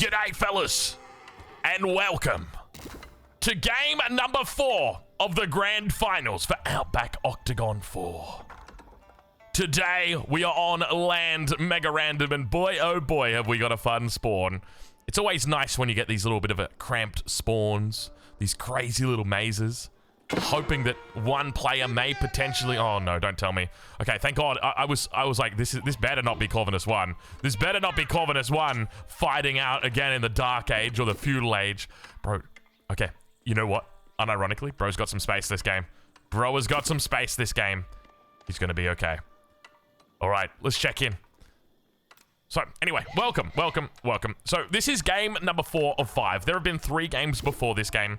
G'day, fellas, and welcome to game number 4 of the grand finals for Outback Octagon 4. Today, we are on land mega random, and boy, oh boy, have we got a fun spawn. It's always nice when you get these little bit of a cramped spawns, these crazy little mazes, hoping that one player may potentially... Oh no, don't tell me. Okay, thank God. I was like, this better not be Corvinus1. This better not be Corvinus1 fighting out again in the Dark Age or the Feudal Age. Bro, okay, you know what? Unironically, bro's got some space this game. Bro has got some space this game. He's gonna be okay. All right, let's check in. So, anyway, welcome. So, this is game number 4 of 5. There have been 3 games before this game,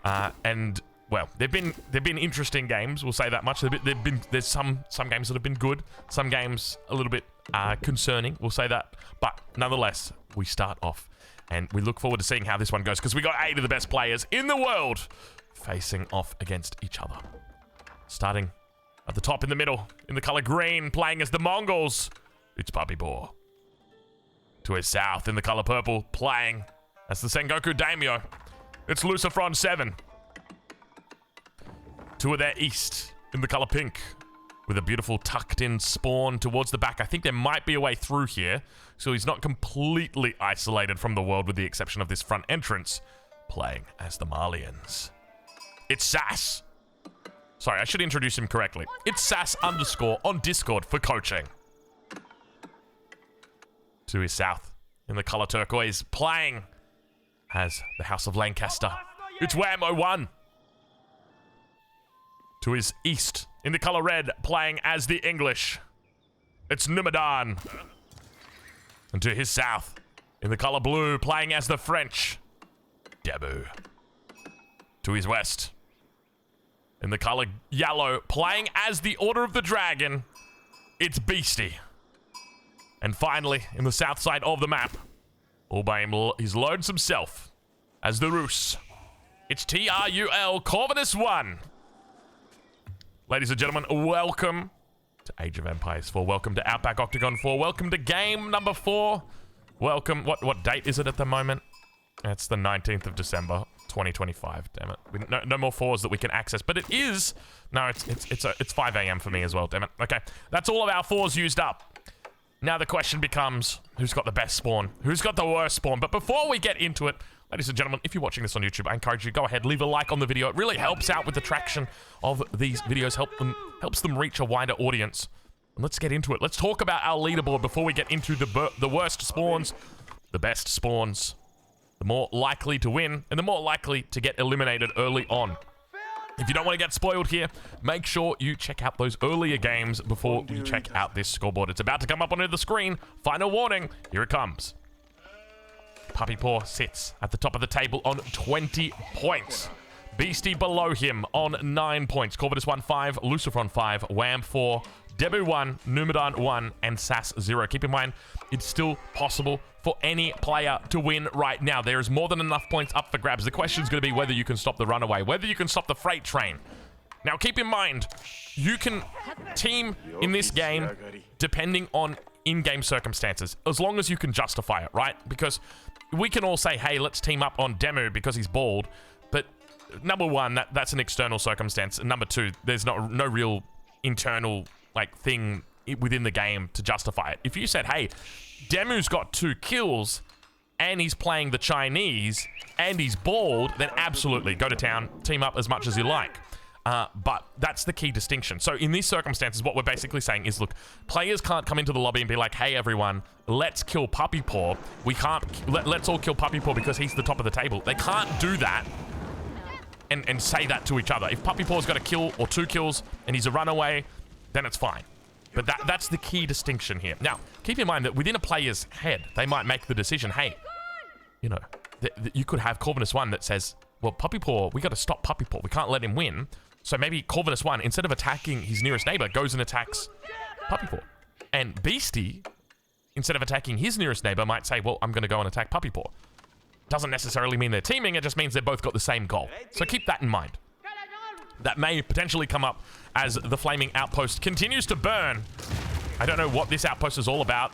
and... Well, they've been interesting games. We'll say that much. There's some games that have been good. Some games a little bit concerning. We'll say that. But nonetheless, we start off, and we look forward to seeing how this one goes because we got 8 of the best players in the world facing off against each other. Starting at the top in the middle, in the color green, playing as the Mongols, it's Puppy-Paw. To his south, in the color purple, playing as the Sengoku Daimyo, it's Luciferon 7. To their east, in the color pink, with a beautiful tucked-in spawn towards the back. I think there might be a way through here, so he's not completely isolated from the world with the exception of this front entrance, playing as the Malians. It's Sass. Sorry, I should introduce him correctly. It's Sass _ on Discord for coaching. To his south, in the color turquoise, playing as the House of Lancaster. It's Whammo1. To his east, in the color red, playing as the English, it's Numadan. And to his south, in the color blue, playing as the French, Debu. To his west, in the color yellow, playing as the Order of the Dragon, it's Beastie. And finally, in the south side of the map, all by his lonesome self, as the Roos, it's TRUL Corvinus1. Ladies and gentlemen, welcome to Age of Empires 4. Welcome to Outback Octagon 4. Welcome to game number 4. Welcome. What date is it at the moment? It's the 19th of December, 2025. Damn it. No more 4s that we can access. But it is... No, it's 5 a.m. for me as well. Damn it. Okay. That's all of our 4s used up. Now the question becomes, who's got the best spawn? Who's got the worst spawn? But before we get into it, ladies and gentlemen, if you're watching this on YouTube, I encourage you to go ahead, leave a like on the video. It really helps out with the traction of these videos, helps them reach a wider audience. And let's get into it. Let's talk about our leaderboard before we get into the worst spawns, the best spawns, the more likely to win, and the more likely to get eliminated early on. If you don't want to get spoiled here, make sure you check out those earlier games before you check out this scoreboard. It's about to come up onto the screen. Final warning, here it comes. Puppy-Paw sits at the top of the table on 20 points. Beastie below him on 9 points. Corvinus1 5, Luciferon 5, Wham 4, Debu 1, Numadan 1, and Sass 0. Keep in mind, it's still possible for any player to win right now. There is more than enough points up for grabs. The question is going to be whether you can stop the runaway, whether you can stop the freight train. Now, keep in mind, you can team in this game depending on in-game circumstances, as long as you can justify it, right? Because we can all say, hey, let's team up on Demu because he's bald, but number one, that's an external circumstance, and number two, there's no real internal thing within the game to justify it. If you said, hey, Demu's got 2 kills and he's playing the Chinese and he's bald, then absolutely go to town, team up as much as you like. But that's the key distinction. So in these circumstances, what we're basically saying is, look, players can't come into the lobby and be like, hey, everyone, let's kill Puppy-Paw. We can't, let's all kill Puppy-Paw because he's the top of the table. They can't do that and say that to each other. If Puppy-Paw's got a kill or 2 kills and he's a runaway, then it's fine. But that's the key distinction here. Now, keep in mind that within a player's head, they might make the decision, hey, you know, you could have Corvinus1 that says, well, Puppy-Paw, we got to stop Puppy-Paw. We can't let him win. So maybe Corvinus1, instead of attacking his nearest neighbor, goes and attacks Puppy-Paw. And Beastie, instead of attacking his nearest neighbor, might say, well, I'm going to go and attack Puppy-Paw. Doesn't necessarily mean they're teaming, it just means they've both got the same goal. So keep that in mind. That may potentially come up as the flaming outpost continues to burn. I don't know what this outpost is all about.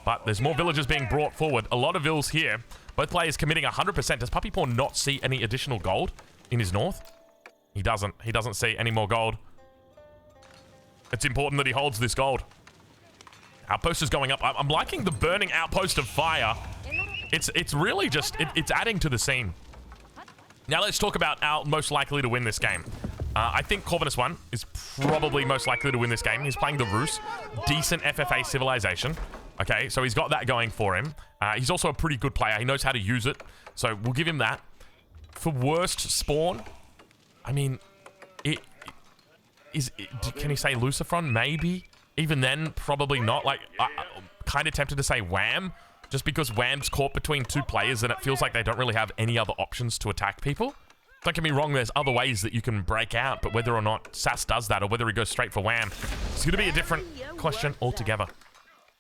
But there's more villagers being brought forward. A lot of vills here. Both players committing 100%. Does Puppy Paw not see any additional gold in his north? He doesn't. He doesn't see any more gold. It's important that he holds this gold. Outpost is going up. I'm liking the burning outpost of fire. It's really just, it's adding to the scene. Now let's talk about our most likely to win this game. I think Corvinus1 is probably most likely to win this game. He's playing the Rus. Decent FFA civilization. Okay, so he's got that going for him. He's also a pretty good player. He knows how to use it. So we'll give him that. For worst spawn, I mean, can he say Lucifron? Maybe. Even then, probably not. Like, I'm kind of tempted to say Wham, just because Wham's caught between two players and it feels like they don't really have any other options to attack people. Don't get me wrong, there's other ways that you can break out, but whether or not Sass does that or whether he goes straight for Wham, it's going to be a different question altogether.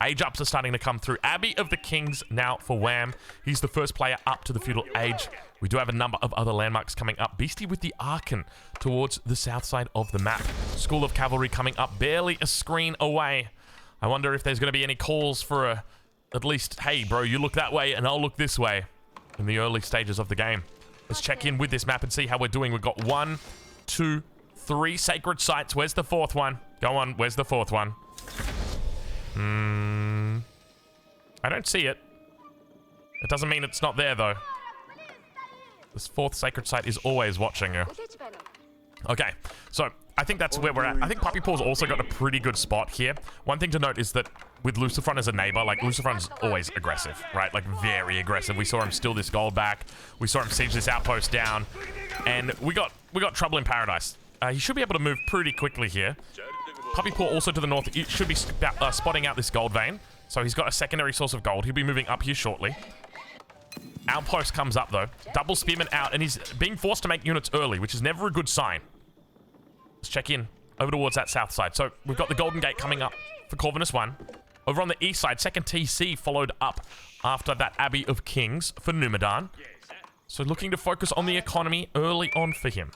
Age ups are starting to come through. Abbey of the Kings now for Wham. He's the first player up to the feudal age. We do have a number of other landmarks coming up. Beastie with the Archon towards the south side of the map. School of Cavalry coming up, barely a screen away. I wonder if there's going to be any calls for at least, hey bro, you look that way and I'll look this way in the early stages of the game. Let's check in with this map and see how we're doing. We've got 1, 2, 3 sacred sites. Where's the fourth one? Go on, where's the fourth one? I don't see it. It doesn't mean it's not there, though. This fourth sacred site is always watching you. Okay, so I think that's where we're at. I think Puppy Paw's also got a pretty good spot here. One thing to note is that with Lucifron as a neighbor, like, Lucifron's always aggressive, right? Like, very aggressive. We saw him steal this gold back. We saw him siege this outpost down. And we got trouble in paradise. He should be able to move pretty quickly here. Puppy Paw also to the north. It should be spotting out this gold vein. So he's got a secondary source of gold. He'll be moving up here shortly. Outpost comes up, though. Double spearman out, and he's being forced to make units early, which is never a good sign. Let's check in over towards that south side. So we've got the Golden Gate coming up for Corvinus1. Over on the east side, second TC followed up after that Abbey of Kings for Numidan. So looking to focus on the economy early on for him.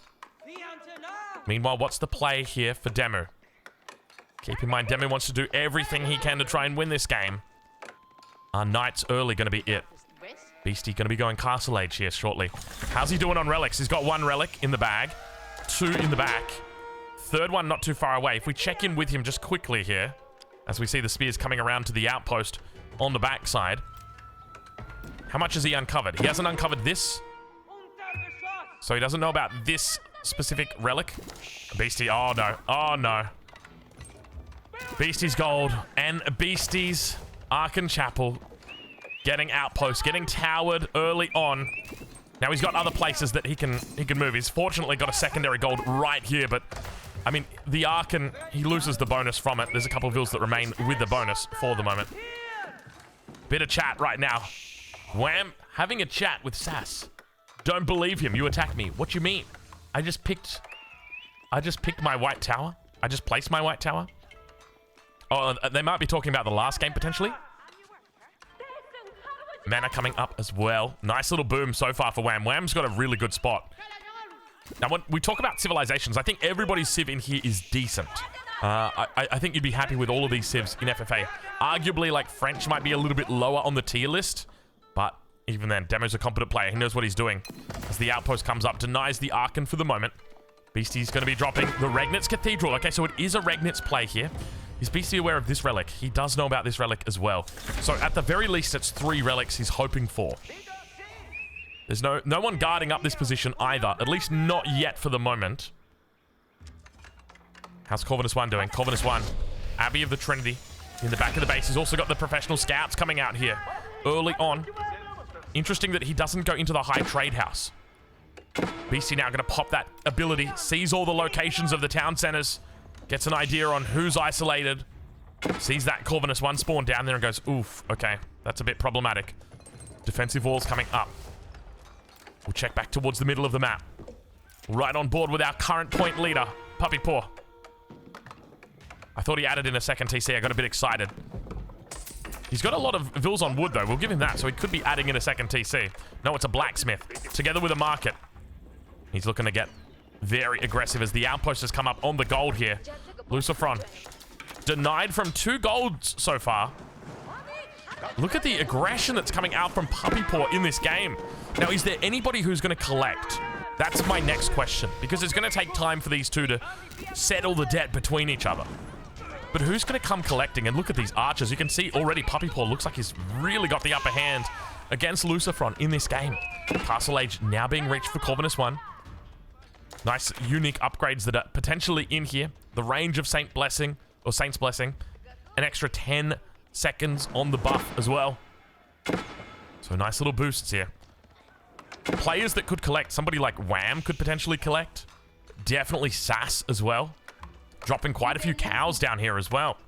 Meanwhile, what's the play here for Demu? Keep in mind, Demu wants to do everything he can to try and win this game. Our Knights early going to be it. Beastie going to be going Castle Age here shortly. How's he doing on relics? He's got 1 relic in the bag, 2 in the back. Third one not too far away. If we check in with him just quickly here, as we see the spears coming around to the outpost on the backside. How much has he uncovered? He hasn't uncovered this. So he doesn't know about this specific relic. Beastie, oh no, oh no. Beastie's gold and Beastie's Archon Chapel getting outpost, getting towered early on. Now he's got other places that he can move. He's fortunately got a secondary gold right here, but I mean, the Archon, he loses the bonus from it. There's a couple of vills that remain with the bonus for the moment. Bit of chat right now. Wham, having a chat with Sass. Don't believe him. You attack me. What you mean? I just picked my white tower. I just placed my white tower. Oh, they might be talking about the last game potentially. Mana coming up as well. Nice little boom so far for Wham. Wham's got a really good spot. Now, when we talk about civilizations, I think everybody's civ in here is decent. I think you'd be happy with all of these civs in FFA. Arguably, like, French might be a little bit lower on the tier list, but even then, Demo's a competent player. He knows what he's doing. As the outpost comes up, denies the Archon for the moment. Beastie's going to be dropping the Regnitz Cathedral. Okay, so it is a Regnitz play here. Is Beastie aware of this relic? He does know about this relic as well. So at the very least, it's 3 relics he's hoping for. There's no one guarding up this position either. At least not yet for the moment. How's Corvinus1 doing? Corvinus1, Abbey of the Trinity in the back of the base. He's also got the professional scouts coming out here early on. Interesting that he doesn't go into the high trade house. Beastie now going to pop that ability. Sees all the locations of the town centers. Gets an idea on who's isolated. Sees that Corvinus1 spawn down there and goes, oof, okay, that's a bit problematic. Defensive walls coming up. We'll check back towards the middle of the map. Right on board with our current point leader, Puppy Paw. I thought he added in a second TC. I got a bit excited. He's got a lot of vills on wood, though. We'll give him that, so he could be adding in a second TC. No, it's a blacksmith, together with a market. He's looking to get very aggressive as the outpost has come up on the gold here. Lucifron denied from 2 golds so far. Look at the aggression that's coming out from Puppy Paw in this game. Now, is there anybody who's going to collect? That's my next question, because it's going to take time for these two to settle the debt between each other. But who's going to come collecting? And look at these archers. You can see already Puppy Paw looks like he's really got the upper hand against Lucifron in this game. Castle Age now being reached for Corvinus1. Nice unique upgrades that are potentially in here. The range of Saint's Blessing. An extra 10 seconds on the buff as well. So nice little boosts here. Players that could collect. Somebody like Wham could potentially collect. Definitely Sass as well. Dropping quite a few cows down here as well.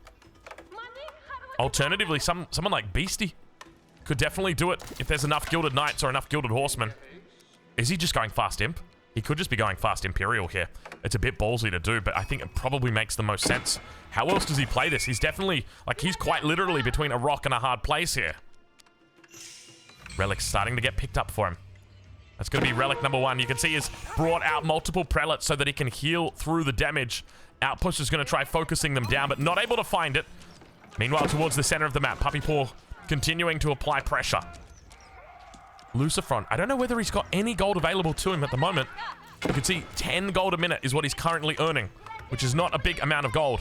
Alternatively, someone like Beastie could definitely do it if there's enough Gilded Knights or enough Gilded Horsemen. Is he just going Fast Imp? He could just be going Fast Imperial here. It's a bit ballsy to do, but I think it probably makes the most sense. How else does he play this? He's definitely, like, he's quite literally between a rock and a hard place here. Relic's starting to get picked up for him. That's going to be relic number 1. You can see he's brought out multiple prelates so that he can heal through the damage. Outpost is going to try focusing them down, but not able to find it. Meanwhile, towards the center of the map, Puppy Paw continuing to apply pressure. Lucifron, I don't know whether he's got any gold available to him at the moment. You can see 10 gold a minute is what he's currently earning, which is not a big amount of gold.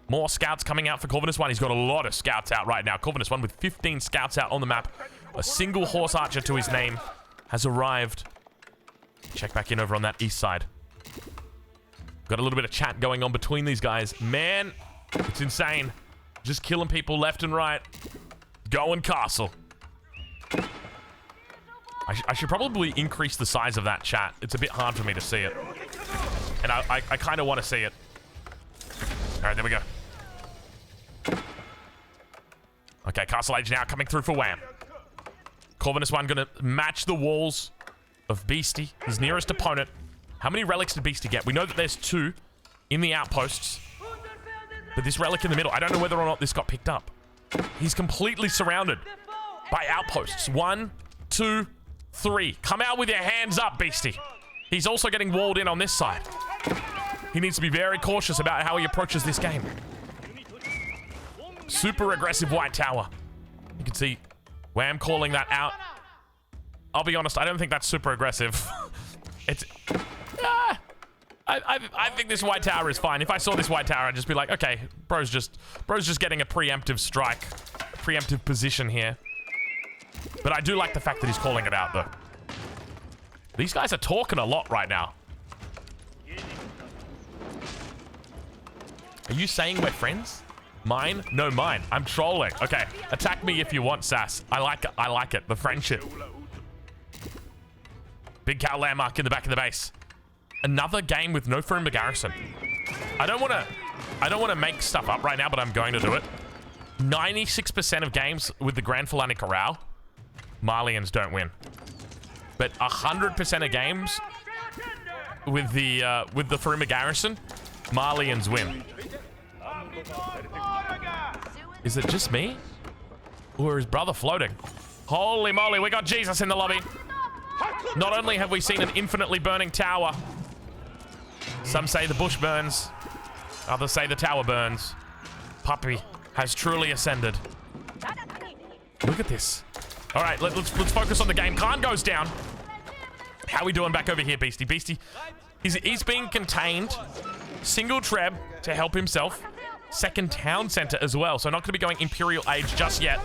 More scouts coming out for Corvinus1. He's got a lot of scouts out right now. Corvinus1 with 15 scouts out on the map. A single horse archer to his name has arrived. Check back in over on that east side. Got a little bit of chat going on between these guys. Man, it's insane. Just killing people left and right. Going castle. I should probably increase the size of that chat. It's a bit hard for me to see it. And I kind of want to see it. All right, there we go. Okay, Castle Age now coming through for Wham. Corvinus1 going to match the walls of Beastie, his nearest opponent. How many relics did Beastie get? We know that there's 2 in the outposts. But this relic in the middle, I don't know whether or not this got picked up. He's completely surrounded by outposts. 1, 2, 3. Come out with your hands up, Beastie. He's also getting walled in on this side. He needs to be very cautious about how he approaches this game. Super aggressive White Tower. You can see Wham calling that out. I'll be honest, I don't think that's super aggressive. It's... I think this White Tower is fine. If I saw this White Tower, I'd just be like, okay, bro's just getting a preemptive strike. A preemptive position here. But I do like the fact that he's calling it out, though. These guys are talking a lot right now. Are you saying we're friends? Mine? No, mine. I'm trolling. Okay, attack me if you want, Sass. I like it. I like it. The friendship. Big cow landmark in the back of the base. Another game with no firm garrison. I don't want to make stuff up right now, but I'm going to do it. 96% of games with the Grand Fulani Corral, Malians don't win. But 100% of games with the Farima Garrison, Malians win. Is it just me? Or is brother floating? Holy moly, we got Jesus in the lobby. Not only have we seen an infinitely burning tower, some say the bush burns, others say the tower burns. Puppy has truly ascended. Look at this. All right, let's focus on the game. Khan goes down. How are we doing back over here, Beastie? Beastie, he's being contained. Single Treb to help himself. Second town center as well, so not going to be going Imperial Age just yet.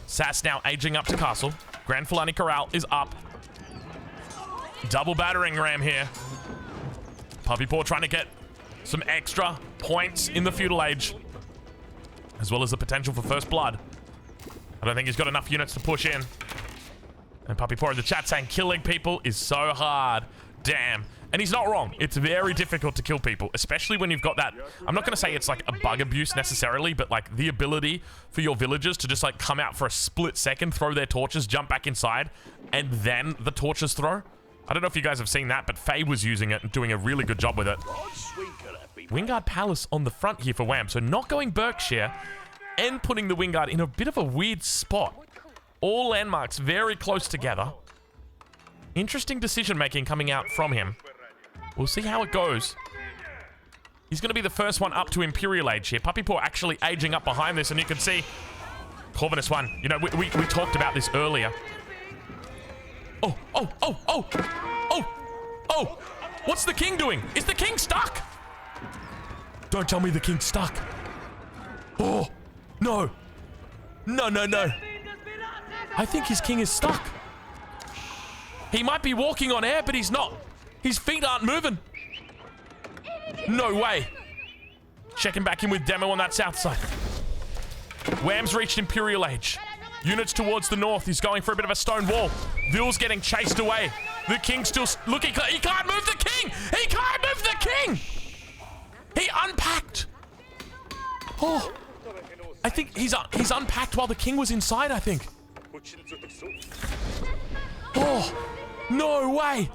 Sass now aging up to castle. Grand Fulani Corral is up. Double battering ram here. Puppy Paw trying to get some extra points in the feudal age, as well as the potential for first blood. I don't think he's got enough units to push in. And Puppy Paw in the chat saying killing people is so hard. Damn. And he's not wrong. It's very difficult to kill people, especially when you've got that. I'm not going to say it's like a bug abuse necessarily, but like the ability for your villagers to just like come out for a split second, throw their torches, jump back inside, and then the torches throw. I don't know if you guys have seen that, but Faye was using it and doing a really good job with it. Wingard Palace on the front here for Wham. So not going Berkshire and putting the Wingard in a bit of a weird spot. All landmarks very close together. Interesting decision-making coming out from him. We'll see how it goes. He's going to be the first one up to Imperial Age here. Puppy Paw actually aging up behind this, and you can see Corvinus1. You know, we talked about this earlier. Oh, oh, oh, oh, oh, oh. What's the king doing? Is the king stuck? Don't tell me the king's stuck. Oh, no. No, no, no. I think his king is stuck. He might be walking on air, but he's not. His feet aren't moving. No way. Checking back in with Daimyo on that south side. Wham's reached Imperial Age. Units towards the north. He's going for a bit of a stone wall. Vil's getting chased away. The king still... Look, he can't move the king! He can't move the king! He unpacked. Oh. I think he's unpacked while the king was inside, I think. Oh. No way.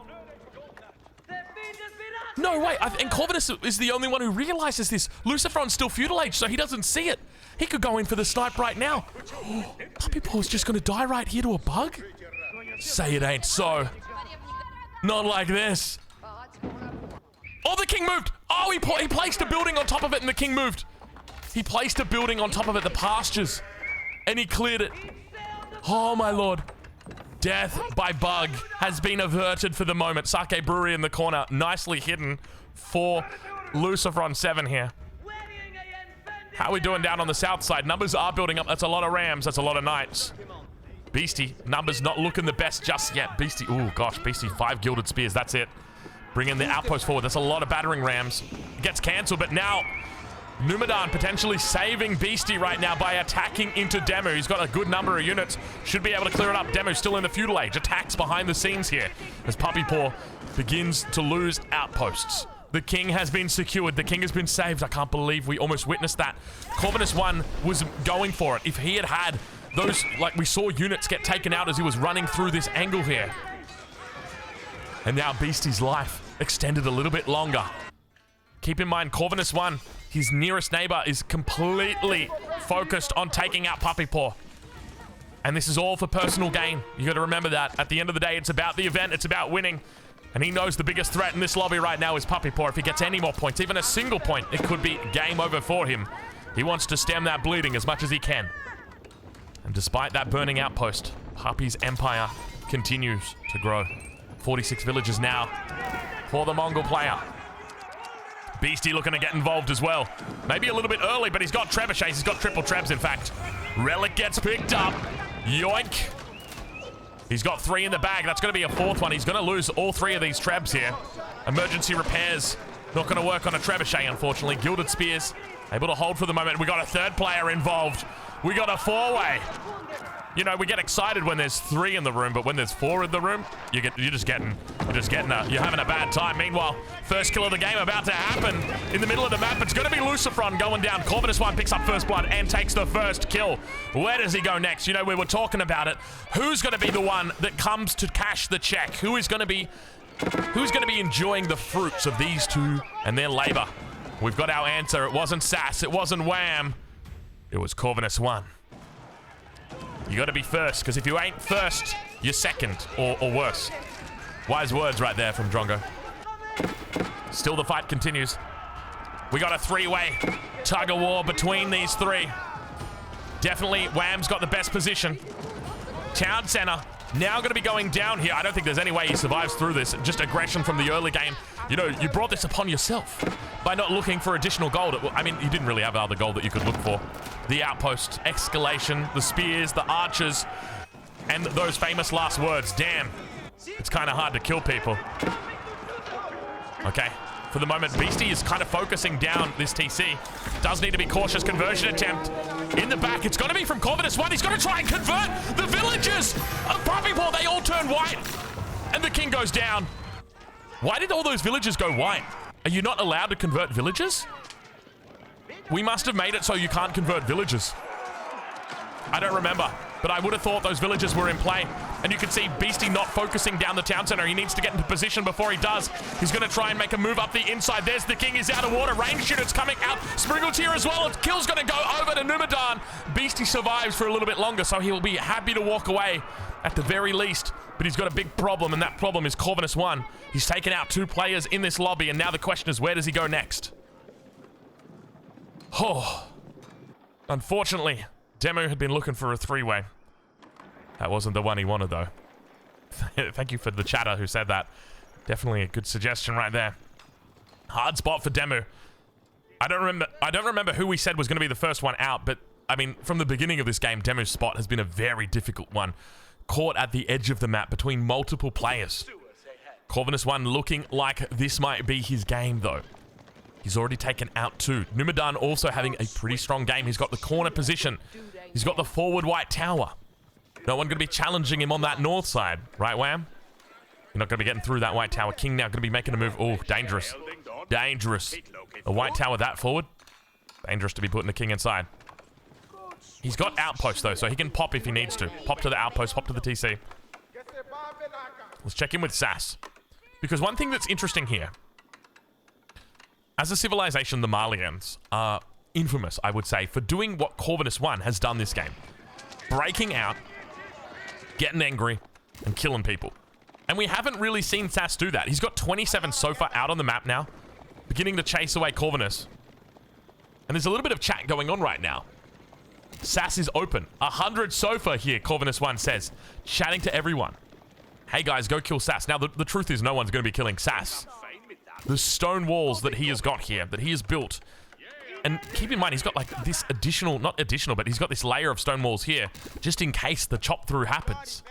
No way. And Corvinus is the only one who realizes this. Lucifron's still feudal age, so he doesn't see it. He could go in for the snipe right now. Oh, Puppy Paw's just going to die right here to a bug? Say it ain't so. Not like this. Oh, the king moved. Oh, he placed a building on top of it and the king moved. He placed a building on top of it, the pastures, and he cleared it. Oh, my lord. Death by bug has been averted for the moment. Sake Brewery in the corner, nicely hidden for Lucifron 7 here. How are we doing down on the south side? Numbers are building up. That's a lot of rams. That's a lot of knights. Beastie, numbers not looking the best just yet. Beastie, oh gosh, Beastie, 5 gilded spears. That's it. Bringing the outpost forward. That's a lot of battering rams. Gets cancelled, but now Numidan potentially saving Beastie right now by attacking into Daimyo. He's got a good number of units. Should be able to clear it up. Daimyo still in the feudal age. Attacks behind the scenes here as Puppy Paw begins to lose outposts. The king has been secured. The king has been saved. I can't believe we almost witnessed that. Corvinus1 was going for it. If he had had those, like we saw units get taken out as he was running through this angle here. And now Beastie's life extended a little bit longer. Keep in mind, Corvinus1, his nearest neighbor, is completely focused on taking out Puppy Paw. And this is all for personal gain. You got to remember that. At the end of the day, it's about the event. It's about winning. And he knows the biggest threat in this lobby right now is Puppy Paw. If he gets any more points, even a single point, it could be game over for him. He wants to stem that bleeding as much as he can. And despite that burning outpost, Puppy's empire continues to grow. 46 villages now for the Mongol player. Beastie looking to get involved as well. Maybe a little bit early, but he's got trebuchets. He's got triple trebs, in fact. Relic gets picked up. Yoink. He's got 3 in the bag. That's going to be a 4th one. He's going to lose all 3 of these trebs here. Emergency repairs. Not going to work on a trebuchet, unfortunately. Gilded spears. Able to hold for the moment. We got a 3rd player involved. We got a 4-way. You know, we get excited when there's 3 in the room, but when there's 4 in the room, you're having a bad time. Meanwhile, first kill of the game about to happen in the middle of the map. It's going to be Lucifron going down. Corvinus1 picks up first blood and takes the first kill. Where does he go next? You know, we were talking about it. Who's going to be the one that comes to cash the check? Who's going to be enjoying the fruits of these two and their labor? We've got our answer. It wasn't Sass. It wasn't Wham. It was Corvinus1. You got to be first, because if you ain't first, you're second, or worse. Wise words right there from Drongo. Still the fight continues. We got a 3-way tug of war between these 3. Definitely Wham's got the best position. Town center now going to be going down here. I don't think there's any way he survives through this. Just aggression from the early game. You know, you brought this upon yourself by not looking for additional gold. I mean, you didn't really have other gold that you could look for. The outpost, escalation, the spears, the archers, and those famous last words. Damn, it's kind of hard to kill people. Okay, for the moment, Beastie is kind of focusing down this TC. Does need to be cautious. Conversion attempt in the back. It's going to be from Corvinus1. He's going to try and convert the villagers of Puppy Paw. They all turn white, and the king goes down. Why did all those villagers go white? Are you not allowed to convert villagers? We must have made it so you can't convert villagers. I don't remember, but I would have thought those villagers were in play. And you can see Beastie not focusing down the town center. He needs to get into position before he does. He's going to try and make a move up the inside. There's the king. He's out of water. Range units coming out. Sprinkled here as well. Kill's going to go over to Numidan. Beastie survives for a little bit longer, so he will be happy to walk away at the very least. But he's got a big problem, and that problem is Corvinus1. He's taken out 2 players in this lobby, and now the question is, where does he go next? Oh, unfortunately, Demo had been looking for a three-way. That wasn't the one he wanted, though. Thank you for the chatter who said that. Definitely a good suggestion right there. Hard spot for Demo. I don't remember who we said was going to be the first one out, but I mean, from the beginning of this game, Demo's spot has been a very difficult one. Caught at the edge of the map between multiple players. Corvinus1 looking like this might be his game, though. He's already taken out 2. Numidan also having a pretty strong game. He's got the corner position. He's got the forward white tower. No one going to be challenging him on that north side. Right, Wham? You're not going to be getting through that white tower. King now going to be making a move. Oh, dangerous. Dangerous. A white tower that forward. Dangerous to be putting the king inside. He's got outposts, though, so he can pop if he needs to. Pop to the outpost, pop to the TC. Let's check in with Sass. Because one thing that's interesting here, as a civilization, the Malians are infamous, I would say, for doing what Corvinus1 has done this game. Breaking out, getting angry, and killing people. And we haven't really seen Sass do that. He's got 27 Sofa out on the map now, beginning to chase away Corvinus. And there's a little bit of chat going on right now. Sass is open. 100 Sofa here, Corvinus1 says, chatting to everyone. Hey guys, go kill Sass. Now, the truth is no one's going to be killing Sass. The stone walls that he has got here, that he has built. And keep in mind, he's got like this additional, not additional, but he's got this layer of stone walls here, just in case the chop through happens.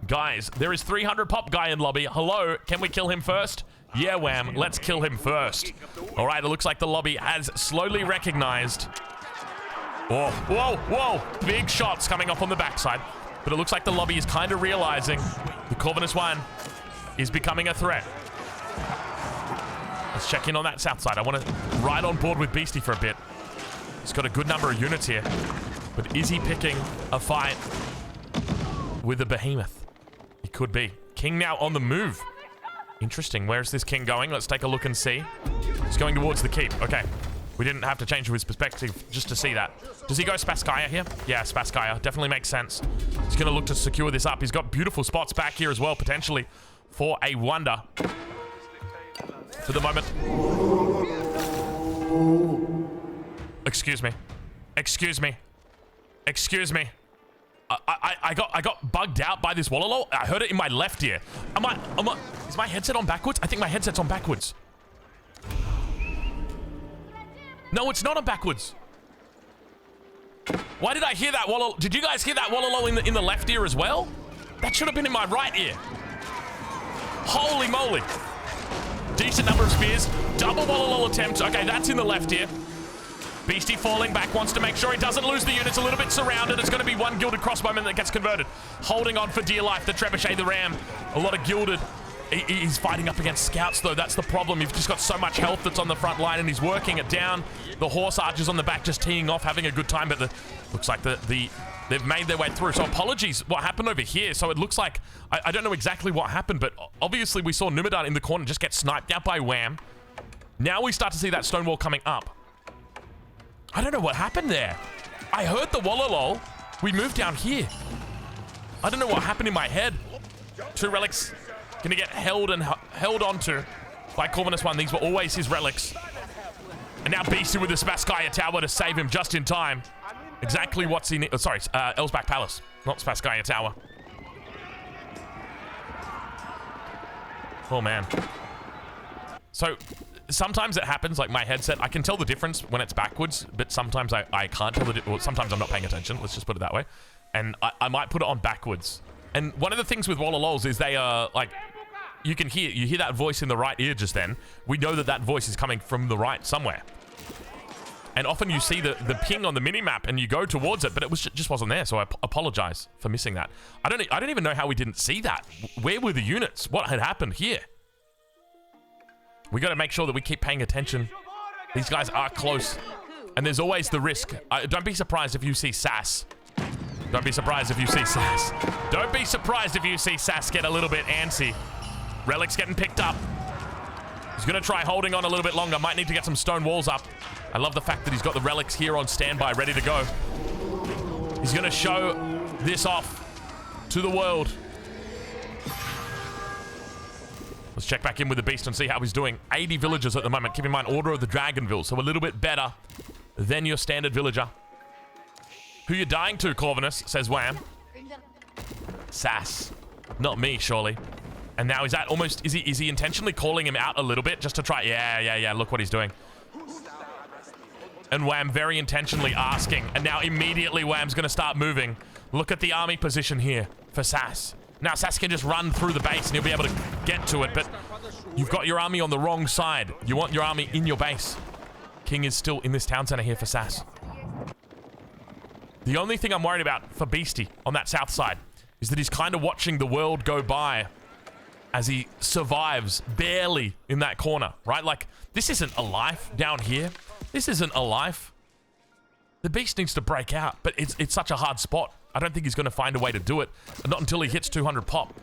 Guys, there is 300 pop guy in lobby. Hello, can we kill him first? Yeah, Wham, let's kill him first. All right, it looks like the lobby has slowly recognized. Whoa, whoa, whoa. Big shots coming up on the backside. But it looks like the lobby is kind of realizing the Corvinus1 is becoming a threat. Let's check in on that south side. I want to ride on board with Beastie for a bit. He's got a good number of units here. But is he picking a fight with the behemoth? He could be. King now on the move. Interesting. Where's this king going? Let's take a look and see. He's going towards the keep. Okay. We didn't have to change his perspective just to see that. Does he go Spasskaya here? Yeah, Spasskaya. Definitely makes sense. He's going to look to secure this up. He's got beautiful spots back here as well, potentially, for a wonder. For the moment. Excuse me. Excuse me. Excuse me. I got bugged out by this Wallalo. I heard it in my left ear. Is my headset on backwards? I think my headset's on backwards. No, it's not on backwards. Why did I hear that Wallalo? Did you guys hear that Wallalo in the left ear as well? That should have been in my right ear. Holy moly. Decent number of spears. Double Wallalo attempts. Okay, that's in the left ear. Beastie falling back, wants to make sure he doesn't lose the units. A little bit surrounded. It's going to be one gilded crossbowman that gets converted. Holding on for dear life. The Trebuchet, the Ram. A lot of gilded. He's fighting up against scouts, though. That's the problem. You've just got so much health that's on the front line, and he's working it down. The horse archers on the back just teeing off, having a good time, but looks like they've made their way through. So apologies what happened over here. So it looks like, I don't know exactly what happened, but obviously we saw Numidan in the corner just get sniped out by Wham. Now we start to see that stone wall coming up. I don't know what happened there. I heard the Wallalo. We moved down here. I don't know what happened in my head. 2 relics gonna get held onto by Corvinus1. These were always his relics. And now Beastie with the Spasskaya Tower to save him just in time. Exactly what's he need. Sorry, Elsbach Palace, not Spasskaya Tower. Oh, man. So, sometimes it happens, like my headset, I can tell the difference when it's backwards, but sometimes I can't tell the difference. Well, sometimes I'm not paying attention, let's just put it that way. And I might put it on backwards. And one of the things with Wallalols is they are, like, you hear that voice in the right ear just then. We know that voice is coming from the right somewhere. And often you see the ping on the minimap and you go towards it, but it just wasn't there, so I apologize for missing that. I don't even know how we didn't see that. Where were the units? What had happened here? We got to make sure that we keep paying attention. These guys are close. And there's always the risk. Don't be surprised if you see Sass. Don't be surprised if you see Sass. Don't be surprised if you see Sass get a little bit antsy. Relic's getting picked up. He's going to try holding on a little bit longer. Might need to get some stone walls up. I love the fact that he's got the relics here on standby, ready to go. He's going to show this off to the world. Let's check back in with the beast and see how he's doing. 80 villagers at the moment. Keep in mind, Order of the Dragonville, so a little bit better than your standard villager. Who you dying to, Corvinus? Says Wham. Sass. Not me, surely. And now is that almost... Is he intentionally calling him out a little bit just to try... Yeah. Look what he's doing. And Wham very intentionally asking. And now immediately Wham's going to start moving. Look at the army position here for Sass. Now Sass can just run through the base and he'll be able to get to it. But you've got your army on the wrong side. You want your army in your base. King is still in this town center here for Sass. The only thing I'm worried about for Beastie on that south side is that he's kind of watching the world go by as he survives barely in that corner, right? Like, this isn't a life down here. This isn't a life. The Beast needs to break out, but it's such a hard spot. I don't think he's going to find a way to do it, not until he hits 200 pop.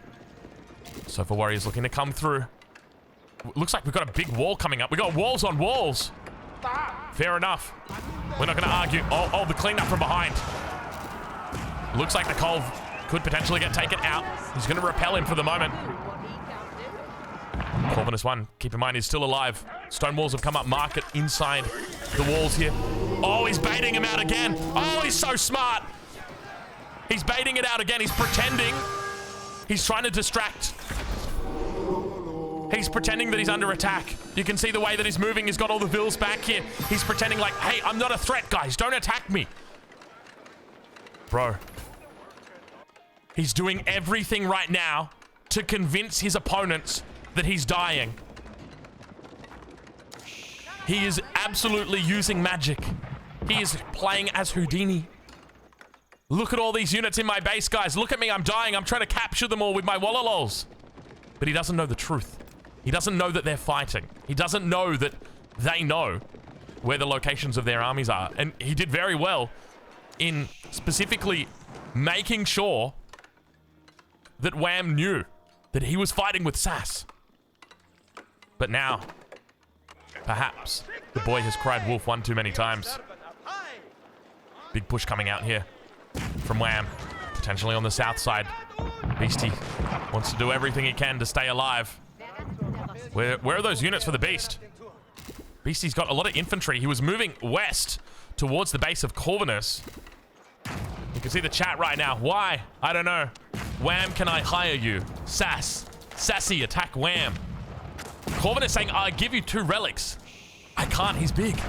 So for Warriors looking to come through. Looks like we've got a big wall coming up. We got walls on walls. Fair enough. We're not going to argue. Oh, the cleanup from behind. Looks like the Colv could potentially get taken out. He's going to repel him for the moment. Corvinus1, keep in mind, he's still alive. Stone walls have come up market inside the walls here. Oh, he's baiting him out again. Oh, he's so smart. He's baiting it out again. He's pretending. He's trying to distract. He's pretending that he's under attack. You can see the way that he's moving. He's got all the vills back here. He's pretending like, hey, I'm not a threat, guys. Don't attack me. Bro. He's doing everything right now to convince his opponents that he's dying. He is absolutely using magic. He is playing as Houdini. Look at all these units in my base, guys. Look at me, I'm dying. I'm trying to capture them all with my Wallalols. But he doesn't know the truth. He doesn't know that they're fighting. He doesn't know that they know where the locations of their armies are. And he did very well in specifically making sure that Wham knew that he was fighting with Sass. But now, perhaps, the boy has cried wolf one too many times. Big push coming out here from Wham. Potentially on the south side. Beastie wants to do everything he can to stay alive. Where are those units for the Beast? Beastie's got a lot of infantry. He was moving west towards the base of Corvinus. You can see the chat right now. Why? I don't know. Wham, can I hire you? Sass. Sassy, attack Wham. Corvinus saying, I'll give you 2 relics. I can't, he's big.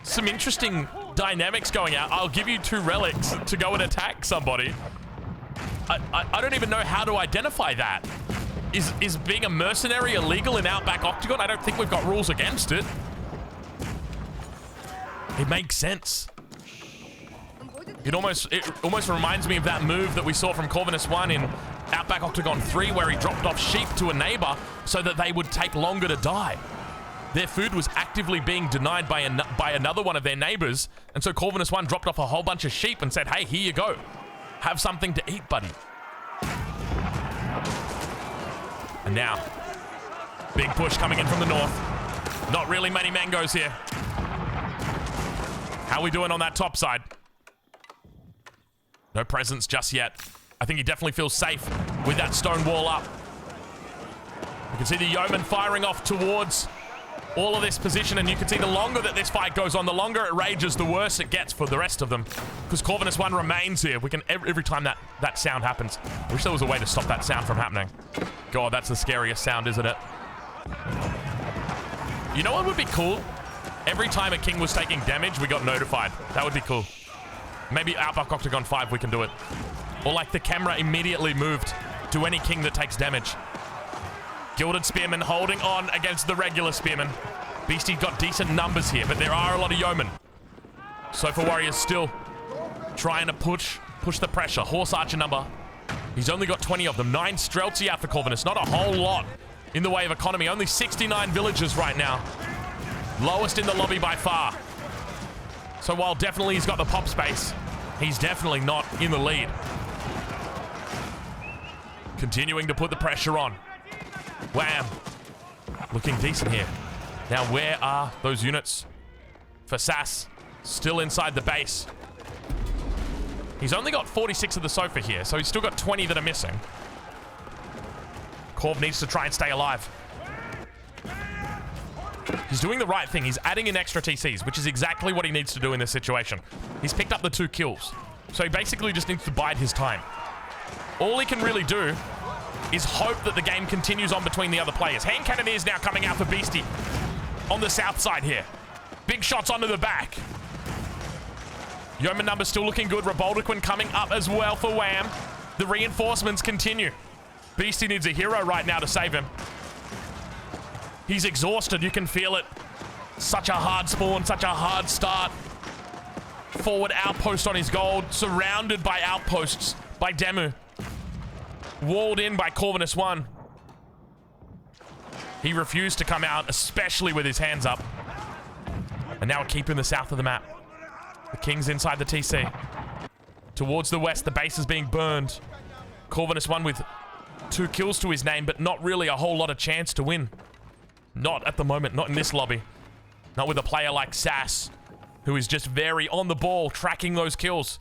Some interesting dynamics going out. I'll give you 2 relics to go and attack somebody. I don't even know how to identify that. Is being a mercenary illegal in Outback Octagon? I don't think we've got rules against it. It makes sense. It almost reminds me of that move that we saw from Corvinus1 in Outback Octagon 3, where he dropped off sheep to a neighbor so that they would take longer to die. Their food was actively being denied by another one of their neighbors, and so Corvinus1 dropped off a whole bunch of sheep and said, hey, here you go. Have something to eat, buddy. And now, big push coming in from the north. Not really many mangoes here. How are we doing on that top side? No presence just yet. I think he definitely feels safe with that stone wall up. You can see the yeomen firing off towards all of this position, and you can see the longer that this fight goes on, the longer it rages, the worse it gets for the rest of them. Because Corvinus1 remains here. We can every time that sound happens. I wish there was a way to stop that sound from happening. God, that's the scariest sound, isn't it? You know what would be cool? Every time a king was taking damage, we got notified. That would be cool. Maybe Outback Octagon 5 we can do it. Or like the camera immediately moved to any king that takes damage. Gilded Spearmen holding on against the regular Spearmen. Beastie got decent numbers here, but there are a lot of yeomen. So for Warriors still trying to push the pressure. Horse Archer number. He's only got 20 of them. 9 Streltsy out for Corvinus. Not a whole lot in the way of economy. Only 69 villagers right now. Lowest in the lobby by far. So while definitely he's got the pop space, he's definitely not in the lead. Continuing to put the pressure on. Wham. Looking decent here. Now where are those units for Sass? Still inside the base. He's only got 46 of the sofa here, so he's still got 20 that are missing. Corv needs to try and stay alive. He's doing the right thing. He's adding in extra TCs, which is exactly what he needs to do in this situation. He's picked up the 2 kills. So he basically just needs to bide his time. All he can really do is hope that the game continues on between the other players. Hand Cannoneers now coming out for Beastie on the south side here. Big shots onto the back. Yeoman numbers still looking good. Reboldiquin coming up as well for Wham. The reinforcements continue. Beastie needs a hero right now to save him. He's exhausted. You can feel it. Such a hard spawn, such a hard start. Forward outpost on his gold. Surrounded by outposts by Demu. Walled in by Corvinus1. He refused to come out, especially with his hands up. And now a keep in the south of the map. The King's inside the TC. Towards the west, the base is being burned. Corvinus1 with 2 kills to his name, but not really a whole lot of chance to win. Not at the moment, not in this lobby. Not with a player like Sass, who is just very on the ball, tracking those kills.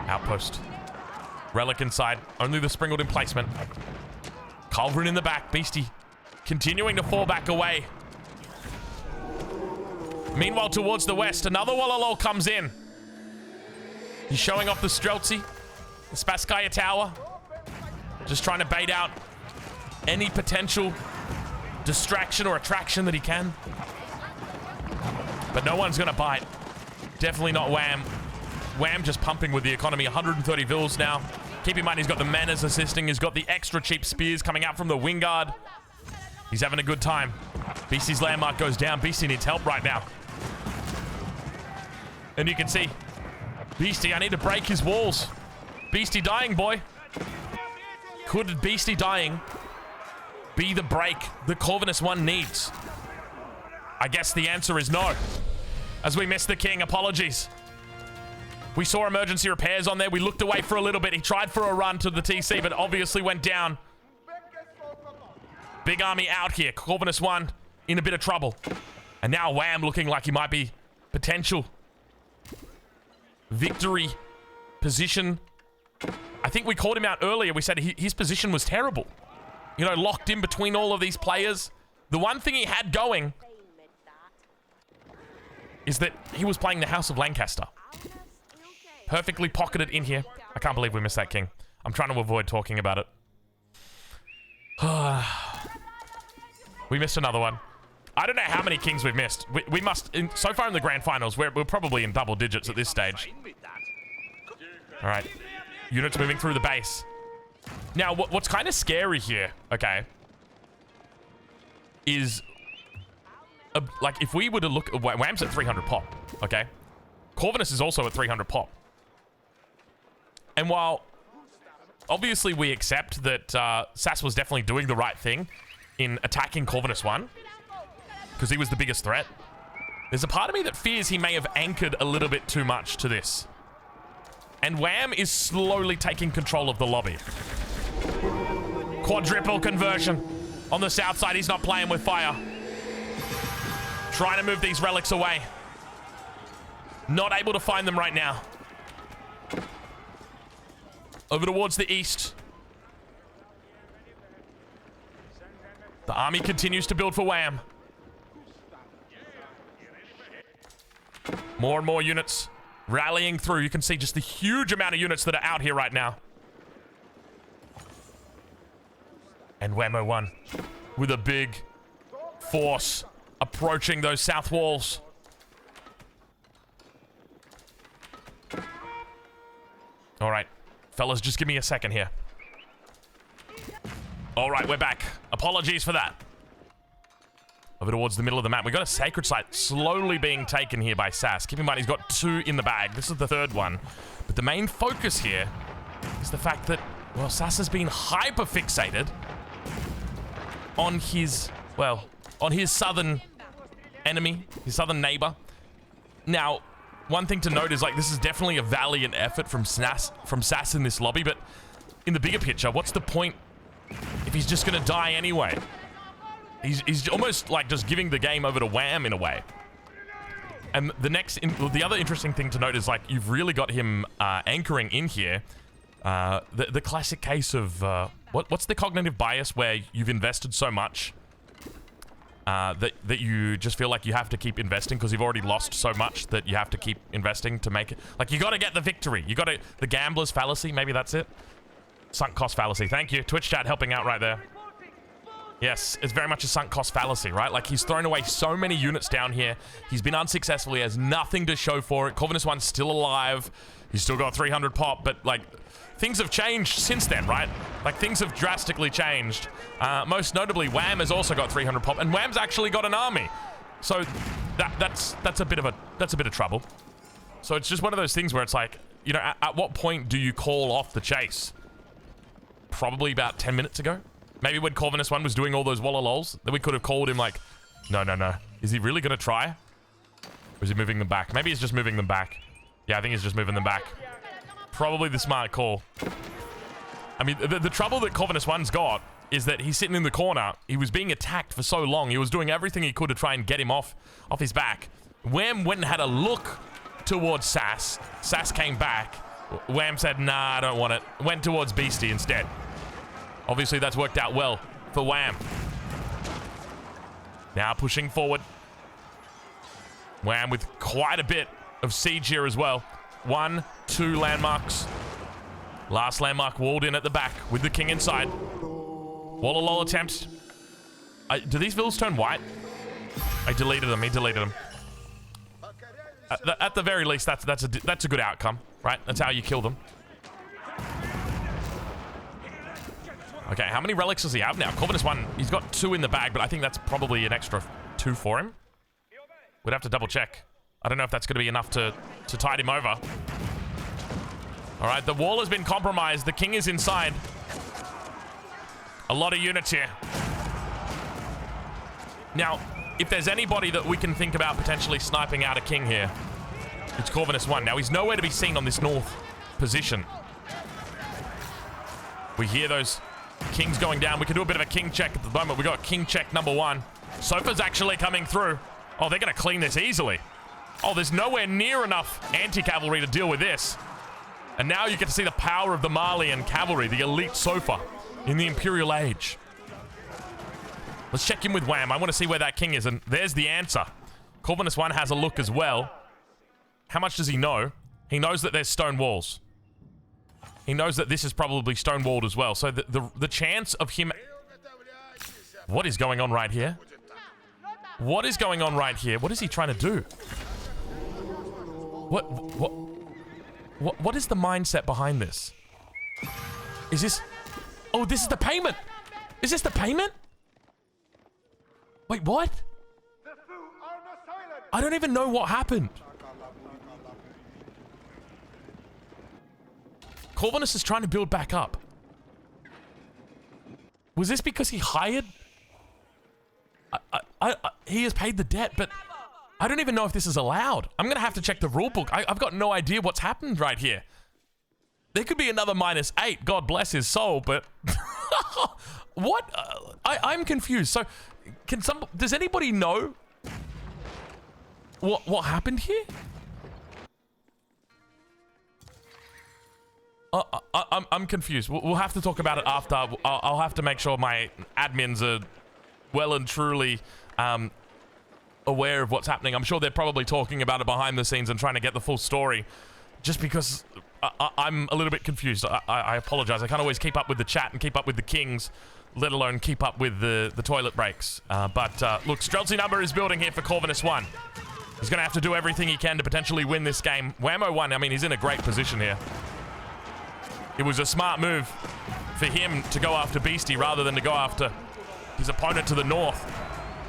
Outpost. Relic inside, only the Springald in placement. Culverin in the back, Beastie continuing to fall back away. Meanwhile, towards the west, another Wallalol comes in. He's showing off the Streltsy, the Spaskaya Tower. Just trying to bait out any potential distraction or attraction that he can. But no one's gonna bite. Definitely not Wham. Wham just pumping with the economy, 130 vils now. Keep in mind, he's got the Manas assisting. He's got the extra cheap spears coming out from the Wingard. He's having a good time. Beastie's landmark goes down. Beastie needs help right now. And you can see, Beastie, I need to break his walls. Beastie dying, boy. Could Beastie dying be the break that Corvinus1 needs? I guess the answer is no. As we miss the King, apologies. We saw emergency repairs on there. We looked away for a little bit. He tried for a run to the TC, but obviously went down. Big army out here. Corvinus1 in a bit of trouble. And now Wham looking like he might be potential victory position. I think we called him out earlier. We said his position was terrible. You know, locked in between all of these players. The one thing he had going is that he was playing the House of Lancaster. Perfectly pocketed in here. I can't believe we missed that King. I'm trying to avoid talking about it. We missed another one. I don't know how many Kings we've missed. We must, so far in the grand finals, we're probably in double digits at this stage. All right. Units moving through the base. Now, what's kind of scary here, okay, is, like, if we were to look at Wham's at 300 pop, okay? Corvinus is also at 300 pop. And while, obviously, we accept that Sass was definitely doing the right thing in attacking Corvinus1, because he was the biggest threat, there's a part of me that fears he may have anchored a little bit too much to this. And Wham is slowly taking control of the lobby. Quadruple conversion. On the south side, he's not playing with fire. Trying to move these relics away. Not able to find them right now. Over towards the east. The army continues to build for Wham. More and more units rallying through. You can see just the huge amount of units that are out here right now. And Wham-O-1 with a big force approaching those south walls. All right, fellas, just give me a second here. All right, we're back. Apologies for that. Over towards the middle of the map. We got a sacred site slowly being taken here by Sass. Keep in mind, he's got 2 in the bag. This is the 3rd one. But the main focus here is the fact that, well, Sass has been hyper fixated on his, well, on his southern enemy, his southern neighbor. Now, one thing to note is, like, this is definitely a valiant effort from Sass in this lobby, but in the bigger picture, what's the point if he's just gonna die anyway? He's almost like just giving the game over to Wham in a way. And the other interesting thing to note is, like, you've really got him anchoring in here. The classic case of what's the cognitive bias where you've invested so much that you just feel like you have to keep investing because you've already lost so much that you have to keep investing to make it. Like, you got to get the victory. You got to... The gambler's fallacy, maybe that's it. Sunk cost fallacy. Thank you. Twitch chat helping out right there. Yes, it's very much a sunk cost fallacy, right? Like, he's thrown away so many units down here. He's been unsuccessful. He has nothing to show for it. Corvinus1's still alive. He's still got 300 pop, but, like, things have changed since then, right? Like, things have drastically changed. Most notably, Wham has also got 300 pop, and Wham's actually got an army. So that's a bit of trouble. So it's just one of those things where it's like, you know, at what point do you call off the chase? Probably about 10 minutes ago. Maybe when Corvinus1 was doing all those walla lols, then we could have called him like, no. Is he really going to try? Or is he moving them back? Maybe he's just moving them back. Yeah, I think he's just moving them back. Probably the smart call. I mean, the trouble that Corvinus1's got is that he's sitting in the corner. He was being attacked for so long. He was doing everything he could to try and get him off his back. Wham went and had a look towards Sass. Sass came back. Wham said, nah, I don't want it. Went towards Beastie instead. Obviously, that's worked out well for Wham. Now pushing forward. Wham with quite a bit of siege here as well. 1, 2 landmarks. Last landmark walled in at the back with the king inside. Walla-lol attempts. Do these villas turn white? I deleted them. He deleted them. At the very least, that's a good outcome, right? That's how you kill them. Okay, how many relics does he have now? Corvinus1, he's got 2 in the bag, but I think that's probably an extra 2 for him. We'd have to double check. I don't know if that's going to be enough to tide him over. All right, the wall has been compromised. The king is inside. A lot of units here. Now, if there's anybody that we can think about potentially sniping out a king here, it's Corvinus1. Now, he's nowhere to be seen on this north position. We hear those kings going down. We can do a bit of a king check at the moment. We got king check number 1. Sofa's actually coming through. Oh, they're going to clean this easily. Oh, there's nowhere near enough anti-cavalry to deal with this. And now you get to see the power of the Malian cavalry, the elite Sofa in the Imperial Age. Let's check in with Wham. I want to see where that king is, and there's the answer. Corvinus1 has a look as well. How much does he know? He knows that there's stone walls. He knows that this is probably stone walled as well. So the chance of him... What is going on right here? What is going on right here? What is he trying to do? What is the mindset behind this? Is this... Oh, this is the payment! Is this the payment? Wait, what? I don't even know what happened. Corvinus is trying to build back up. Was this because he hired? He has paid the debt, but I don't even know if this is allowed. I'm going to have to check the rulebook. I've got no idea what's happened right here. There could be another -8. God bless his soul, but... What? I'm confused. So, does anybody know what happened here? I'm confused. We'll have to talk about it after. I'll have to make sure my admins are well and truly aware of what's happening. I'm sure they're probably talking about it behind the scenes and trying to get the full story. Just because I'm a little bit confused. I apologize. I can't always keep up with the chat and keep up with the kings, let alone keep up with the toilet breaks. But look, Streltsy number is building here for Corvinus1. He's going to have to do everything he can to potentially win this game. Whammo1, I mean, he's in a great position here. It was a smart move for him to go after Beastie rather than to go after his opponent to the north.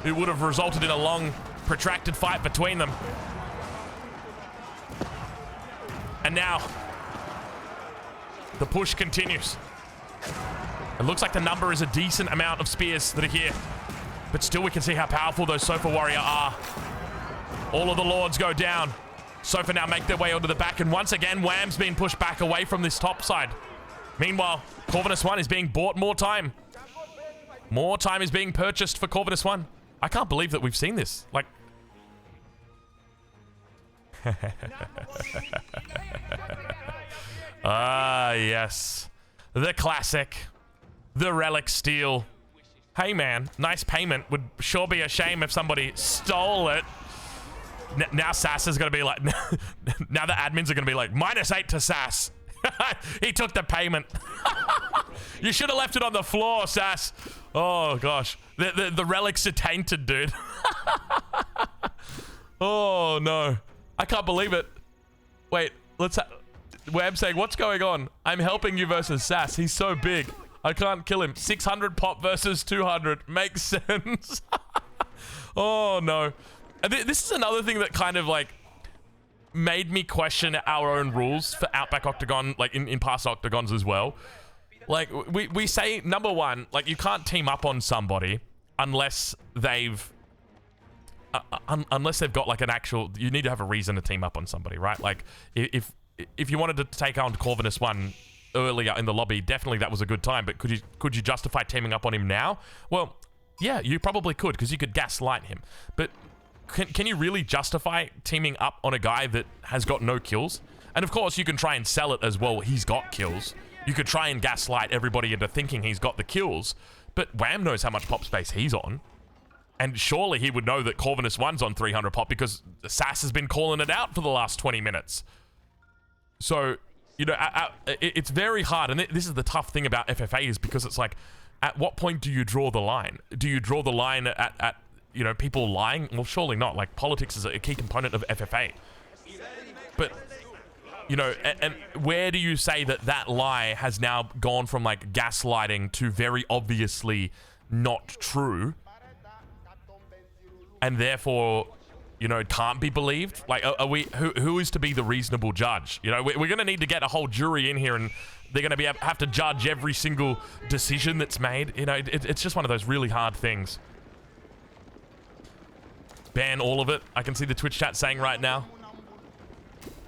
It would have resulted in a long, protracted fight between them. And now, the push continues. It looks like the number is a decent amount of spears that are here. But still, we can see how powerful those Sofa Warrior are. All of the lords go down. Sofa now make their way onto the back, and once again, Wham's being pushed back away from this top side. Meanwhile, Corvinus1 is being bought more time. More time is being purchased for Corvinus1. I can't believe that we've seen this. Like... Ah, yes. The classic. The relic steel. Hey man, nice payment. Would sure be a shame if somebody stole it. Now Sass is gonna be like, now the admins are gonna be like, -8 to Sass. He took the payment. You should have left it on the floor, Sass. Oh gosh, the relics are tainted, dude. Oh no, I can't believe it. Wait, Wham saying, what's going on? I'm helping you versus Sass. He's so big. I can't kill him. 600 pop versus 200. Makes sense. Oh, no. This is another thing that kind of, like, made me question our own rules for Outback Octagon, like, in past Octagons as well. Like, we say, number one, like, you can't team up on somebody unless they've... unless they've got, like, an actual... You need to have a reason to team up on somebody, right? Like, if you wanted to take on Corvinus1 earlier in the lobby, definitely that was a good time, but could you justify teaming up on him now? Well, yeah, you probably could, because you could gaslight him. But can you really justify teaming up on a guy that has got no kills? And of course, you can try and sell it as well. He's got kills. You could try and gaslight everybody into thinking he's got the kills, but Wham knows how much pop space he's on. And surely he would know that Corvinus1's on 300 pop because Sass has been calling it out for the last 20 minutes. So, you know, it's very hard. And this is the tough thing about FFA is because it's like, at what point do you draw the line? Do you draw the line at you know, people lying? Well, surely not. Like, politics is a key component of FFA. But, you know, and where do you say that lie has now gone from, like, gaslighting to very obviously not true? And therefore, you know, it can't be believed? Like, are we, who is to be the reasonable judge? You know, we're going to need to get a whole jury in here and they're going to have to judge every single decision that's made. You know, it's just one of those really hard things. Ban all of it. I can see the Twitch chat saying right now.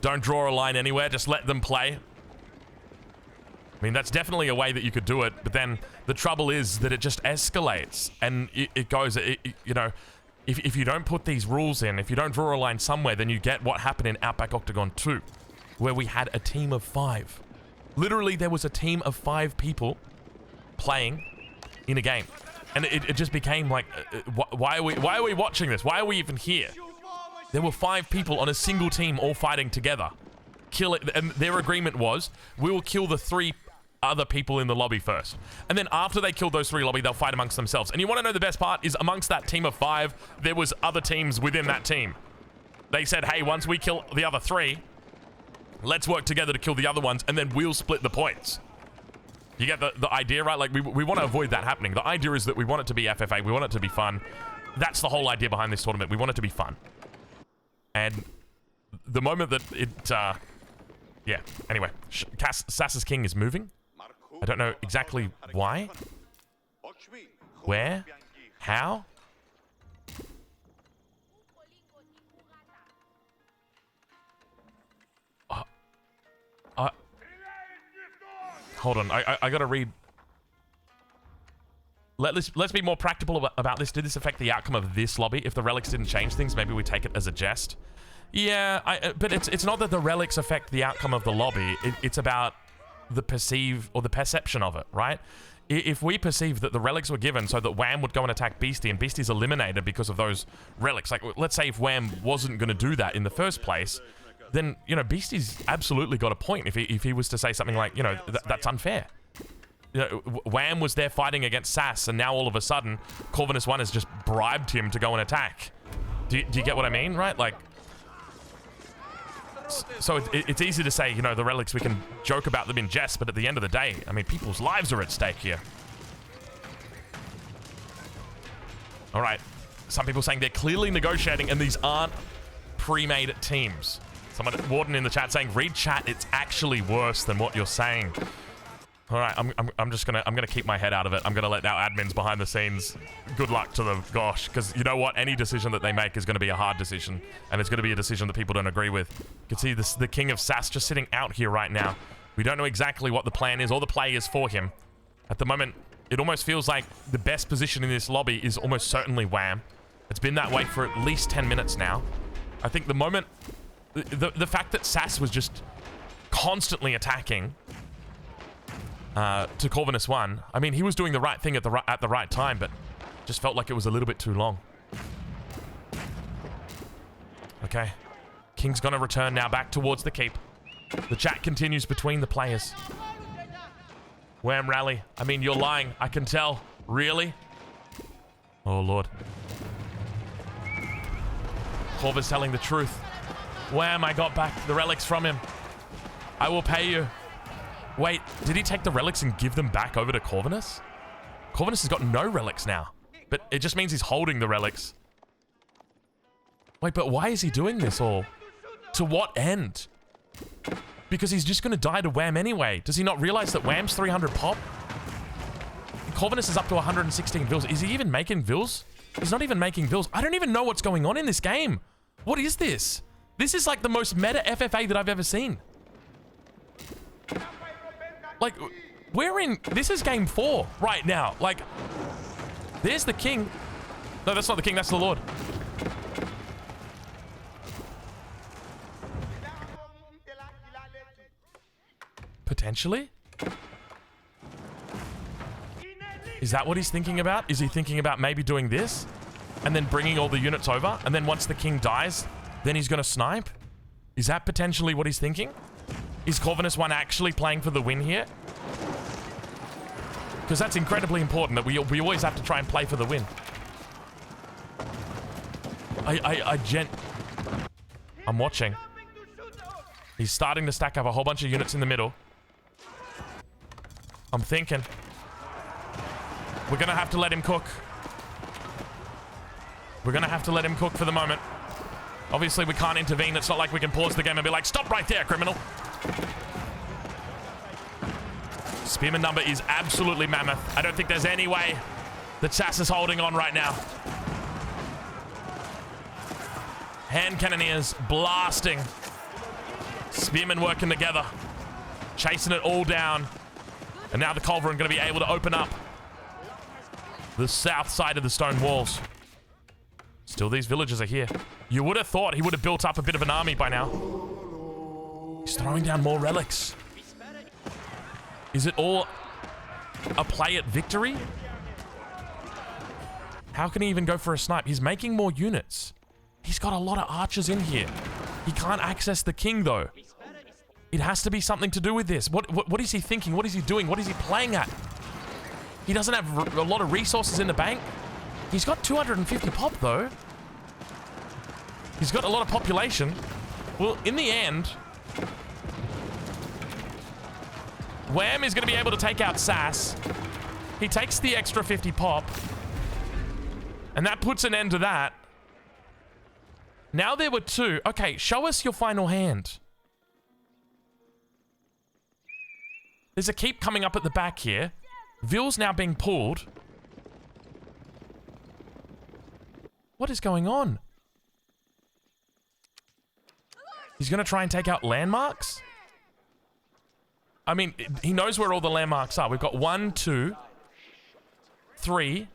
Don't draw a line anywhere. Just let them play. I mean, that's definitely a way that you could do it. But then the trouble is that it just escalates. And it goes, you know... If you don't put these rules in, if you don't draw a line somewhere, then you get what happened in Outback Octagon 2, where we had a team of 5. Literally, there was a team of 5 people playing in a game. And it just became like, why are we watching this? Why are we even here? There were 5 people on a single team all fighting together. Kill it, and their agreement was, we will kill the 3 other people in the lobby first. And then after they killed those 3 lobby, they'll fight amongst themselves. And you want to know the best part is amongst that team of 5, there was other teams within that team. They said, hey, once we kill the other 3, let's work together to kill the other ones, and then we'll split the points. You get the idea, right? Like, we want to avoid that happening. The idea is that we want it to be FFA. We want it to be fun. That's the whole idea behind this tournament. We want it to be fun. And the moment that it, yeah. Anyway, Sass's king is moving. I don't know exactly why, where, how. Hold on, I gotta read. Let's be more practical about this. Did this affect the outcome of this lobby? If the relics didn't change things, maybe we take it as a jest. Yeah, but it's not that the relics affect the outcome of the lobby. It's about the perception of it, right? If we perceive that the relics were given so that Wham would go and attack Beastie and Beastie's eliminated because of those relics, like, let's say if Wham wasn't going to do that in the first place, then, you know, Beastie's absolutely got a point if he was to say something like, you know, that's unfair. You know, Wham was there fighting against Sass, and now all of a sudden, Corvinus1 has just bribed him to go and attack. Do you get what I mean, right? Like, so it's easy to say, you know, the relics, we can joke about them in jest, but at the end of the day, I mean, people's lives are at stake here. All right. Some people saying they're clearly negotiating and these aren't pre-made teams. Someone, Warden in the chat saying, read chat, it's actually worse than what you're saying. All right, I'm just gonna keep my head out of it. I'm gonna let our admins behind the scenes. Good luck to them, gosh, because you know what? Any decision that they make is going to be a hard decision, and it's going to be a decision that people don't agree with. You can see the king of Sass just sitting out here right now. We don't know exactly what the plan is or the play is for him. At the moment, it almost feels like the best position in this lobby is almost certainly Wham. It's been that way for at least 10 minutes now. I think the moment, the fact that Sass was just constantly attacking to Corvinus1. I mean, he was doing the right thing at the right time, but just felt like it was a little bit too long. Okay. King's gonna return now back towards the keep. The chat continues between the players. Wham rally. I mean, you're lying. I can tell. Really? Oh, Lord. Corva's telling the truth. Wham, I got back the relics from him. I will pay you. Wait, did he take the relics and give them back over to Corvinus? Corvinus has got no relics now. But it just means he's holding the relics. Wait, but why is he doing this all? To what end? Because he's just going to die to Wham anyway. Does he not realize that Wham's 300 pop? And Corvinus is up to 116 vills. Is he even making vills? He's not even making vills. I don't even know what's going on in this game. What is this? This is like the most meta FFA that I've ever seen. Like, we're in... This is game 4 right now. Like, there's the king. No, that's not the king. That's the Lord. Potentially? Is that what he's thinking about? Is he thinking about maybe doing this? And then bringing all the units over? And then once the king dies, then he's going to snipe? Is that potentially what he's thinking? Is Corvinus1 actually playing for the win here? Because that's incredibly important, that we always have to try and play for the win. I'm watching. He's starting to stack up a whole bunch of units in the middle. I'm thinking. We're going to have to let him cook. We're going to have to let him cook for the moment. Obviously, we can't intervene. It's not like we can pause the game and be like, stop right there, criminal. Spearman number is absolutely mammoth. I don't think there's any way that Sass is holding on right now. Hand cannoneers blasting. Spearmen working together. Chasing it all down. And now the Culverin going to be able to open up the south side of the stone walls. Still, these villagers are here. You would have thought he would have built up a bit of an army by now. He's throwing down more relics. Is it all a play at victory? How can he even go for a snipe? He's making more units. He's got a lot of archers in here. He can't access the king, though. It has to be something to do with this. What is he thinking? What is he doing? What is he playing at? He doesn't have a lot of resources in the bank. He's got 250 pop, though. He's got a lot of population. Well, in the end, Wham is going to be able to take out Sass. He takes the extra 50 pop. And that puts an end to that. Now there were 2. Okay, show us your final hand. There's a keep coming up at the back here. Vill's now being pulled. What is going on? He's going to try and take out landmarks? I mean, he knows where all the landmarks are. We've got 1, 2, 3.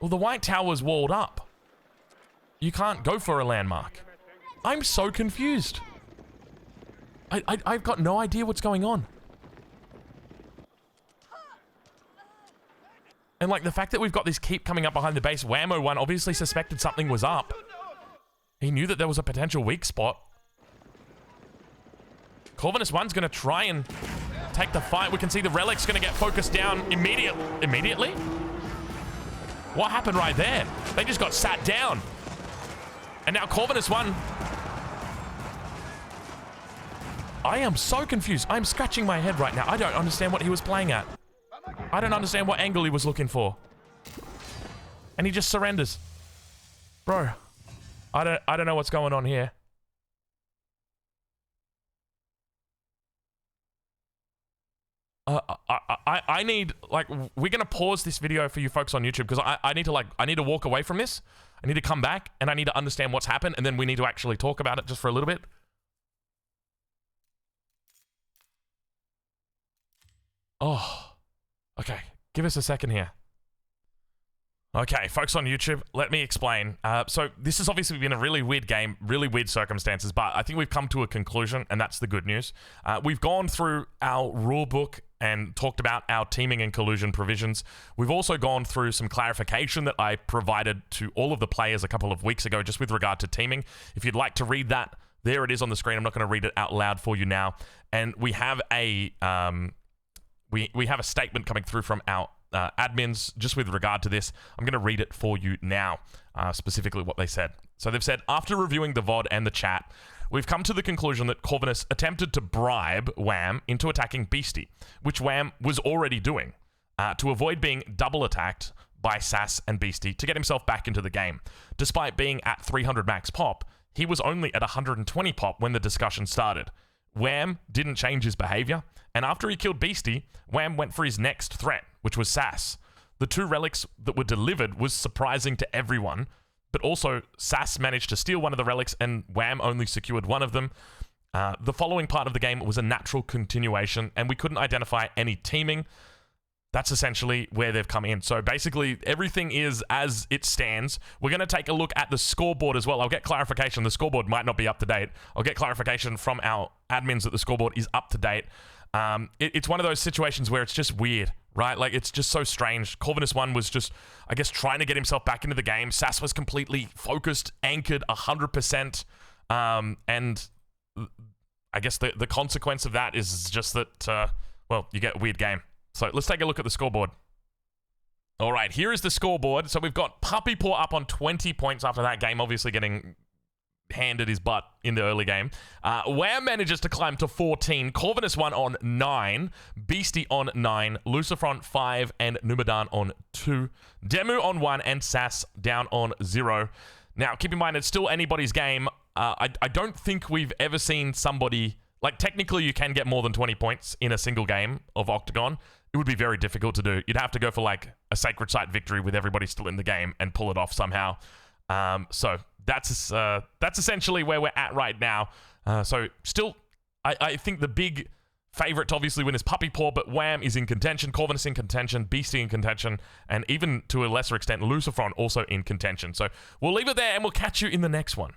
Well, the White Tower's walled up. You can't go for a landmark. I'm so confused. I've got no idea what's going on. And like the fact that we've got this keep coming up behind the base, Whammo1 obviously suspected something was up. He knew that there was a potential weak spot. Corvinus1's going to try and take the fight. We can see the relic's going to get focused down immediately. What happened right there? They just got sat down. And now Corvinus1. I am so confused. I'm scratching my head right now. I don't understand what he was playing at. I don't understand what angle he was looking for. And he just surrenders. Bro, I don't know what's going on here. I need, like, we're gonna pause this video for you folks on YouTube because I need to walk away from this. I need to come back and I need to understand what's happened, and then we need to actually talk about it just for a little bit. Oh, okay. Give us a second here. Okay, folks on YouTube, let me explain. So this has obviously been a really weird game, really weird circumstances, but I think we've come to a conclusion, and that's the good news. We've gone through our rulebook and talked about our teaming and collusion provisions. We've also gone through some clarification that I provided to all of the players a couple of weeks ago, just with regard to teaming. If you'd like to read that, there it is on the screen. I'm not going to read it out loud for you now. And we have a we have a statement coming through from our admins just with regard to this. I'm going to read it for you now, specifically what they said. So they've said, after reviewing the VOD and the chat, we've come to the conclusion that Corvinus attempted to bribe Wham into attacking Beastie, which Wham was already doing, to avoid being double attacked by Sass and Beastie to get himself back into the game. Despite being at 300 max pop, he was only at 120 pop when the discussion started. Wham didn't change his behavior, and after he killed Beastie, Wham went for his next threat, which was Sass. The 2 relics that were delivered was surprising to everyone, but also Sass managed to steal one of the relics and Wham only secured one of them. The following part of the game was a natural continuation, and we couldn't identify any teaming. That's essentially where they've come in. So basically, everything is as it stands. We're going to take a look at the scoreboard as well. I'll get clarification. The scoreboard might not be up to date. I'll get clarification from our admins that the scoreboard is up to date. It's one of those situations where it's just weird, right? Like, it's just so strange. Corvinus1 was just, I guess, trying to get himself back into the game. Sass was completely focused, anchored 100%. And I guess the consequence of that is just that, well, you get a weird game. So let's take a look at the scoreboard. All right, here is the scoreboard. So we've got Puppy Paw up on 20 points after that game, obviously getting handed his butt in the early game. Wham manages to climb to 14. Corvinus1 on 9. Beastie on 9. Lucifer on 5. And Numadan on 2. Demu on 1. And Sass down on 0. Now, keep in mind, it's still anybody's game. I don't think we've ever seen somebody... Like, technically, you can get more than 20 points in a single game of Octagon. It would be very difficult to do. You'd have to go for, like, a Sacred Site victory with everybody still in the game and pull it off somehow. So that's essentially where we're at right now. So still, I think the big favorite to obviously win is Puppy Paw, but Wham is in contention, Corvinus in contention, Beastie in contention, and even to a lesser extent, Lucifer also in contention. So we'll leave it there, and we'll catch you in the next one.